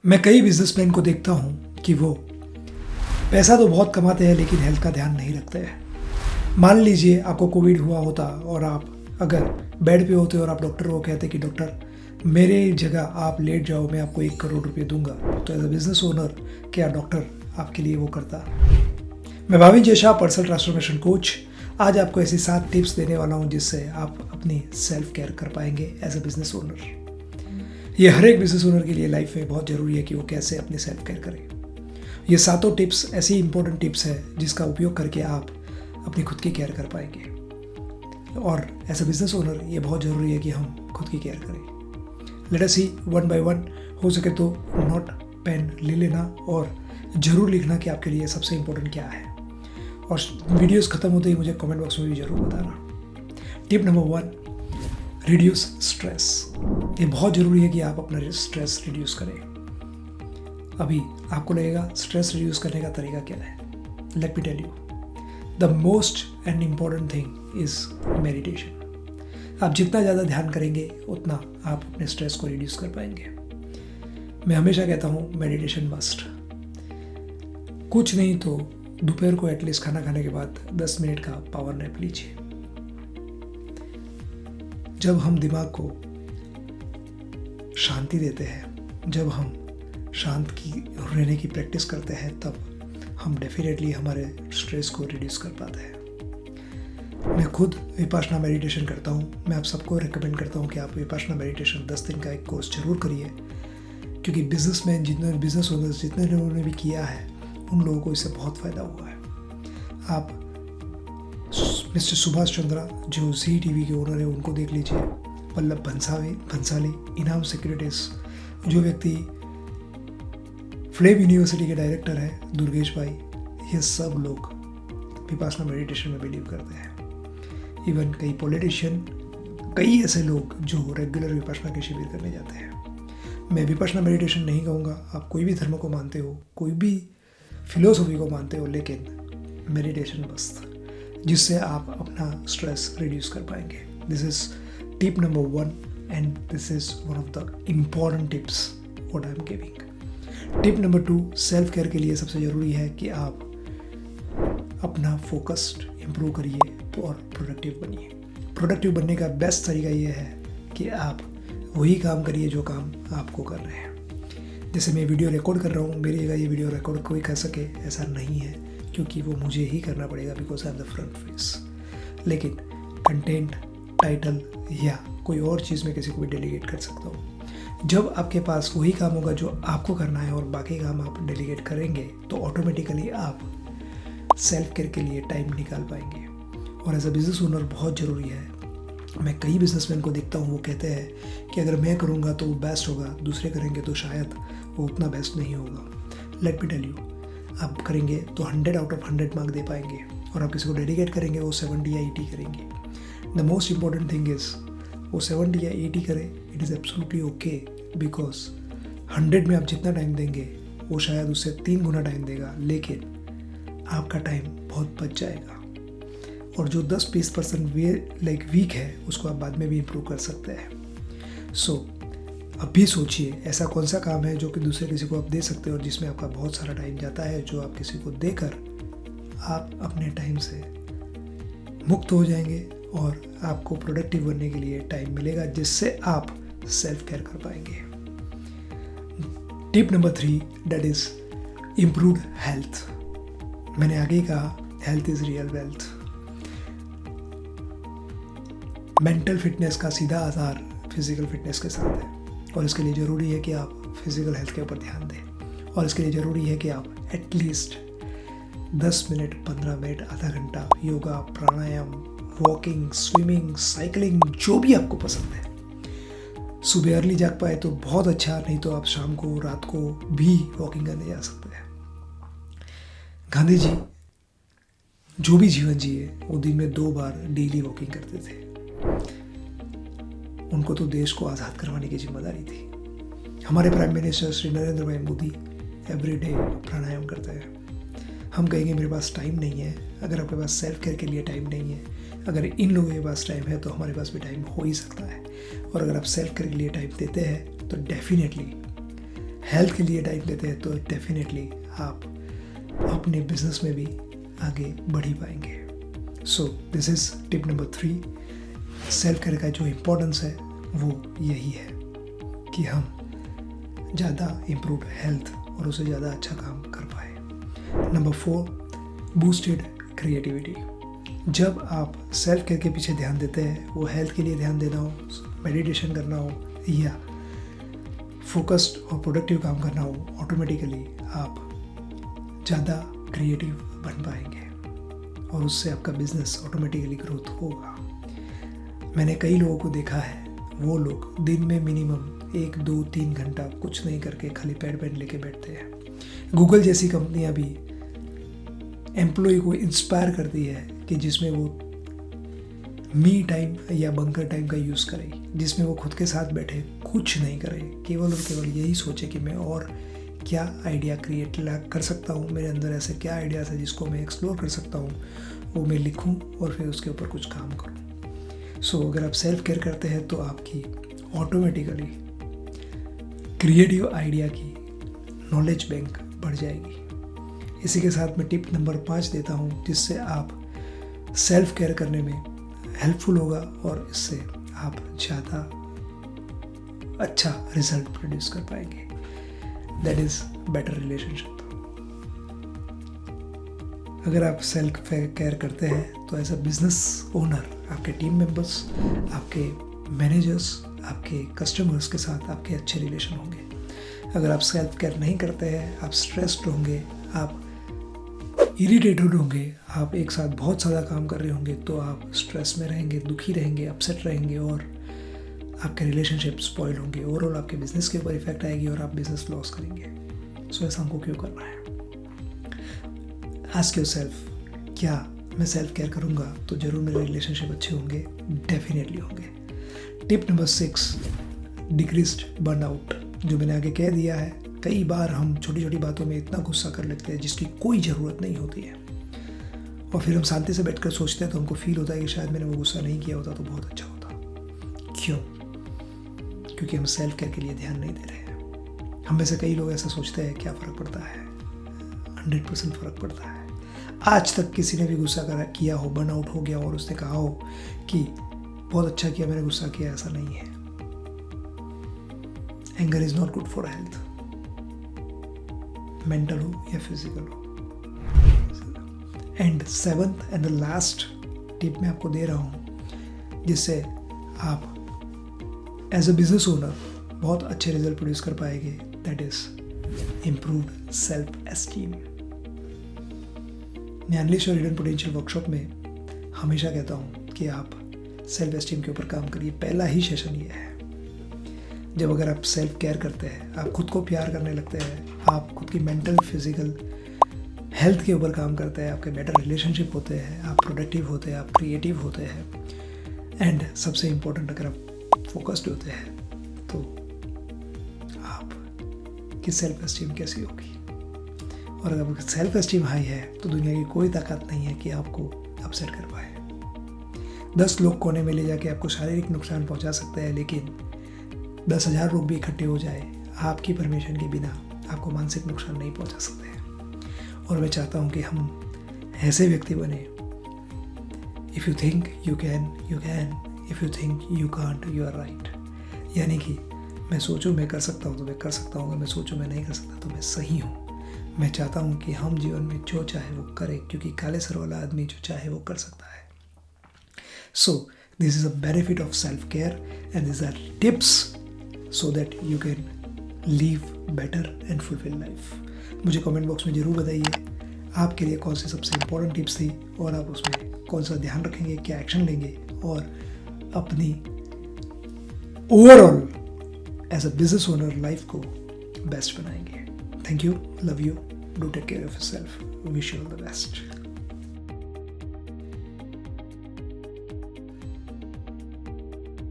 मैं कई बिजनेसमैन को देखता हूँ कि वो पैसा तो बहुत कमाते हैं लेकिन हेल्थ का ध्यान नहीं रखते हैं। मान लीजिए आपको कोविड हुआ होता और आप अगर बेड पे होते और आप डॉक्टर को कहते कि डॉक्टर मेरे जगह आप लेट जाओ, मैं आपको 1 करोड़ रुपये दूंगा, तो एज अ बिजनेस ओनर क्या डॉक्टर आपके लिए वो करता? मैं Bhavin Jay Shah, personal transformation coach, आज आपको ऐसी 7 टिप्स देने वाला हूँ जिससे आप अपनी सेल्फ केयर कर पाएंगे एज अ बिजनेस ओनर। ये हर एक बिजनेस ओनर के लिए लाइफ में बहुत ज़रूरी है कि वो कैसे अपनी सेल्फ केयर करें। ये 7 टिप्स ऐसी इंपॉर्टेंट टिप्स है जिसका उपयोग करके आप अपनी खुद की केयर कर पाएंगे। और एज अ बिजनेस ओनर ये बहुत ज़रूरी है कि हम खुद की केयर करें। Let us see one by one. हो सके तो नोट पेन ले लेना और ज़रूर लिखना कि आपके लिए सबसे इम्पोर्टेंट क्या है। और वीडियोस ख़त्म होते ही मुझे कमेंट बॉक्स में भी ज़रूर बताना। Tip number 1, reduce stress. ये बहुत ज़रूरी है कि आप अपना स्ट्रेस रिड्यूस करें। अभी आपको लगेगा स्ट्रेस रिड्यूस करने का तरीका क्या है? Let me tell you, the most and important thing is meditation. आप जितना ज़्यादा ध्यान करेंगे उतना आप अपने स्ट्रेस को रिड्यूस कर पाएंगे। मैं हमेशा कहता हूँ मेडिटेशन मस्ट। कुछ नहीं तो दोपहर को एटलीस्ट खाना खाने के बाद 10 मिनट का पावर नैप लीजिए। जब हम दिमाग को शांति देते हैं, जब हम शांत की रहने की प्रैक्टिस करते हैं, तब हम डेफिनेटली हमारे स्ट्रेस को रिड्यूस कर पाते हैं। मैं खुद विपाशना मेडिटेशन करता हूँ। मैं आप सबको रेकमेंड करता हूँ कि आप विपाशना मेडिटेशन 10 दिन का एक कोर्स जरूर करिए, क्योंकि बिजनेसमैन जितने बिजनेस ओनर्स जितने लोगों ने भी किया है उन लोगों को इससे बहुत फ़ायदा हुआ है। आप मिस्टर सुभाष चंद्रा जो जी टीवी के ओनर है उनको देख लीजिए, वल्लभ भंसाली, इनाम सिक्योरिटीज, जो व्यक्ति फ्लेम यूनिवर्सिटी के डायरेक्टर है दुर्गेश भाई, ये सब लोग विपाशना मेडिटेशन में बिलीव करते हैं। इवन कई पॉलिटिशियन, कई ऐसे लोग जो रेगुलर विपाशना के शिविर करने जाते हैं। मैं विपाशना मेडिटेशन नहीं कहूँगा, आप कोई भी धर्म को मानते हो, कोई भी फिलोसफी को मानते हो, लेकिन मेडिटेशन मस्त, जिससे आप अपना स्ट्रेस रिड्यूस कर पाएंगे। This is tip number 1 and this is one of the important tips what I am giving. Tip number 2, self care के लिए सबसे ज़रूरी है कि आप अपना फोकस्ड इम्प्रूव करिए और प्रोडक्टिव बनिए। प्रोडक्टिव बनने का बेस्ट तरीका ये है कि आप वही काम करिए जो काम आपको कर रहे हैं। जैसे मैं वीडियो रिकॉर्ड कर रहा हूँ, मेरी जगह ये वीडियो रिकॉर्ड कोई कर सके ऐसा नहीं है, क्योंकि वो मुझे ही करना पड़ेगा because I am the front face. लेकिन कंटेंट, टाइटल या कोई और चीज़ मैं किसी को भी डेलीगेट कर सकता हूँ। जब आपके पास वही काम होगा जो आपको करना है और बाकी काम आप डेलीगेट करेंगे, तो ऑटोमेटिकली आप सेल्फ केयर के लिए टाइम निकाल पाएंगे। और एज अ बिजनेस ओनर बहुत ज़रूरी है। मैं कई बिजनेसमैन को देखता हूँ, वो कहते हैं कि अगर मैं करूँगा तो वो बेस्ट होगा, दूसरे करेंगे तो शायद वो उतना बेस्ट नहीं होगा। लेट मी टेल यू, आप करेंगे तो 100 आउट ऑफ 100 मार्क दे पाएंगे, और आप किसी को डेडिकेट करेंगे वो 70 या 80 करेंगे। The most important thing is वो 70 या 80 करे, it is absolutely okay, because 100 में आप जितना टाइम देंगे वो शायद उससे 3 गुना टाइम देगा, लेकिन आपका टाइम बहुत बच जाएगा। और जो 10-20% वीक है उसको आप बाद में भी इम्प्रूव कर सकते हैं। सो अभी सोचिए ऐसा कौन सा काम है जो कि दूसरे किसी को आप दे सकते हो और जिसमें आपका बहुत सारा टाइम जाता है, जो आप किसी को देकर आप अपने टाइम से मुक्त हो जाएंगे और आपको प्रोडक्टिव बनने के लिए टाइम मिलेगा, जिससे आप सेल्फ केयर कर पाएंगे। Tip number 3, that is improved health. मैंने आगे कहा health is real wealth. Mental fitness का सीधा आधार फिजिकल फिटनेस के साथ है, और इसके लिए ज़रूरी है कि आप फिजिकल हेल्थ के ऊपर ध्यान दें। और इसके लिए ज़रूरी है कि आप एटलीस्ट 10 मिनट, 15 मिनट, आधा घंटा योगा, प्राणायाम, वॉकिंग, स्विमिंग, साइकिलिंग, जो भी आपको पसंद है। सुबह अर्ली जाग पाए तो बहुत अच्छा, नहीं तो आप शाम को, रात को भी वॉकिंग करने जा सकते हैं। गांधी जी जो भी जीवन जिए वो दिन में 2 बार डेली वॉकिंग करते थे। उनको तो देश को आज़ाद करवाने की जिम्मेदारी थी। हमारे प्राइम मिनिस्टर श्री नरेंद्र भाई मोदी एवरीडे प्राणायाम करते हैं। हम कहेंगे मेरे पास टाइम नहीं है। अगर आपके पास सेल्फ केयर के लिए टाइम नहीं है, अगर इन लोगों के पास टाइम है, तो हमारे पास भी टाइम हो ही सकता है। और अगर आप सेल्फ केयर के लिए टाइम देते हैं तो डेफिनेटली हेल्थ के लिए टाइम देते हैं तो डेफिनेटली आप अपने बिजनेस में भी आगे बढ़ ही पाएंगे। सो this is tip number 3। Self care का जो इम्पोर्टेंस है वो यही है कि हम ज़्यादा इम्प्रूव हेल्थ और उससे ज़्यादा अच्छा काम कर पाए। Number 4, boosted creativity. जब आप सेल्फ केयर के पीछे ध्यान देते हैं, वो हेल्थ के लिए ध्यान देना हो, मेडिटेशन करना हो या फोकस्ड और प्रोडक्टिव काम करना हो, ऑटोमेटिकली आप ज़्यादा क्रिएटिव बन पाएंगे और उससे आपका बिजनेस ऑटोमेटिकली ग्रोथ होगा। मैंने कई लोगों को देखा है, वो लोग दिन में मिनिमम 1, 2, 3 घंटा कुछ नहीं करके खाली पेन लेके बैठते हैं। गूगल जैसी कंपनियां भी एम्प्लॉय को इंस्पायर करती है कि जिसमें वो मी टाइम या बंकर टाइम का यूज़ करे, जिसमें वो खुद के साथ बैठे कुछ नहीं करे, केवल और केवल यही सोचे कि मैं और क्या आइडिया क्रिएट कर सकता हूँ, मेरे अंदर ऐसे क्या आइडियाज़ है जिसको मैं एक्सप्लोर कर सकता हूँ, वो मैं लिखूँ और फिर उसके ऊपर कुछ काम करूँ। सो अगर आप सेल्फ केयर करते हैं तो आपकी ऑटोमेटिकली क्रिएटिव आइडिया की नॉलेज बैंक बढ़ जाएगी। इसी के साथ मैं टिप नंबर 5 देता हूँ जिससे आप सेल्फ केयर करने में हेल्पफुल होगा और इससे आप ज़्यादा अच्छा रिजल्ट प्रोड्यूस कर पाएंगे। That is better relationship. अगर आप सेल्फ केयर करते हैं तो एज अ बिजनेस ओनर आपके टीम मेंबर्स, आपके मैनेजर्स, आपके कस्टमर्स के साथ आपके अच्छे रिलेशन होंगे। अगर आप सेल्फ केयर नहीं करते हैं, आप स्ट्रेस्ड होंगे, आप इरिटेटेड होंगे, आप एक साथ बहुत ज़्यादा काम कर रहे होंगे तो आप स्ट्रेस में रहेंगे, दुखी रहेंगे, अपसेट रहेंगे और आपके रिलेशनशिप स्पॉइल होंगे। ओवरऑल आपके बिजनेस के ऊपर इफेक्ट आएगी और आप बिजनेस लॉस करेंगे। सो ऐसा हमको क्यों करना है? आस्क योरसेल्फ, क्या मैं सेल्फ केयर करूँगा तो ज़रूर मेरे रिलेशनशिप अच्छे होंगे? डेफिनेटली होंगे। Tip number 6, decreased burnout. जो मैंने आगे कह दिया है, कई बार हम छोटी छोटी बातों में इतना गुस्सा कर लेते हैं जिसकी कोई ज़रूरत नहीं होती है और फिर हम शांति से बैठकर सोचते हैं तो हमको फील होता है कि शायद मैंने वो गुस्सा नहीं किया होता तो बहुत अच्छा होता। क्यों? क्योंकि हम सेल्फ केयर के लिए ध्यान नहीं दे रहे हैं। हम में से कई लोग ऐसा सोचते हैं क्या फ़र्क पड़ता है? 100% फ़र्क पड़ता है। आज तक किसी ने भी गुस्सा किया हो, बर्नआउट हो गया और उसने कहा हो कि बहुत अच्छा किया मैंने गुस्सा किया, ऐसा नहीं है। Anger is not good for health, mental हो या फिजिकल हो। And 7th and the last tip मैं आपको दे रहा हूँ जिससे आप एज अ बिजनेस ओनर बहुत अच्छे रिजल्ट प्रोड्यूस कर पाएंगे। That is improved self esteem. मैं unleash your hidden potential workshop में हमेशा कहता हूँ कि आप सेल्फ एस्टीम के ऊपर काम करिए। पहला ही सेशन ये है। जब अगर आप सेल्फ केयर करते हैं, आप खुद को प्यार करने लगते हैं, आप खुद की मेंटल फिजिकल हेल्थ के ऊपर काम करते हैं, आपके बेटर रिलेशनशिप होते हैं, आप प्रोडक्टिव होते हैं, आप क्रिएटिव होते हैं एंड सबसे इम्पोर्टेंट अगर आप फोकस्ड होते हैं तो आपकी सेल्फ एस्टीम कैसी होगी। और अगर आपकी सेल्फ एस्टीम हाई है तो दुनिया की कोई ताकत नहीं है कि आपको अपसेट कर पाए। 10 लोग कोने में ले जाके आपको शारीरिक नुकसान पहुंचा सकते हैं, लेकिन 10,000 लोग भी इकट्ठे हो जाए आपकी परमिशन के बिना आपको मानसिक नुकसान नहीं पहुंचा सकते हैं। और मैं चाहता हूं कि हम ऐसे व्यक्ति बने, if you think you can you can, if you think you can't you are right. यानी कि मैं सोचूं मैं कर सकता हूं तो मैं कर सकता हूं, अगर मैं सोचूं मैं नहीं कर सकता तो मैं सही हूं। मैं चाहता हूं कि हम जीवन में जो चाहे वो करें, क्योंकि काले सर वाला आदमी जो चाहे वो कर सकता है। So this is a benefit of self care and this are tips so that you can live better and fulfill life। मुझे कमेंट बॉक्स में ज़रूर बताइए आपके लिए कौन सी सबसे इम्पोर्टेंट टिप्स थी और आप उसमें कौन सा ध्यान रखेंगे, क्या एक्शन लेंगे और अपनी overall as a business owner life को बेस्ट बनाएंगे। Thank you, love you, do take care of yourself, wish you all the best.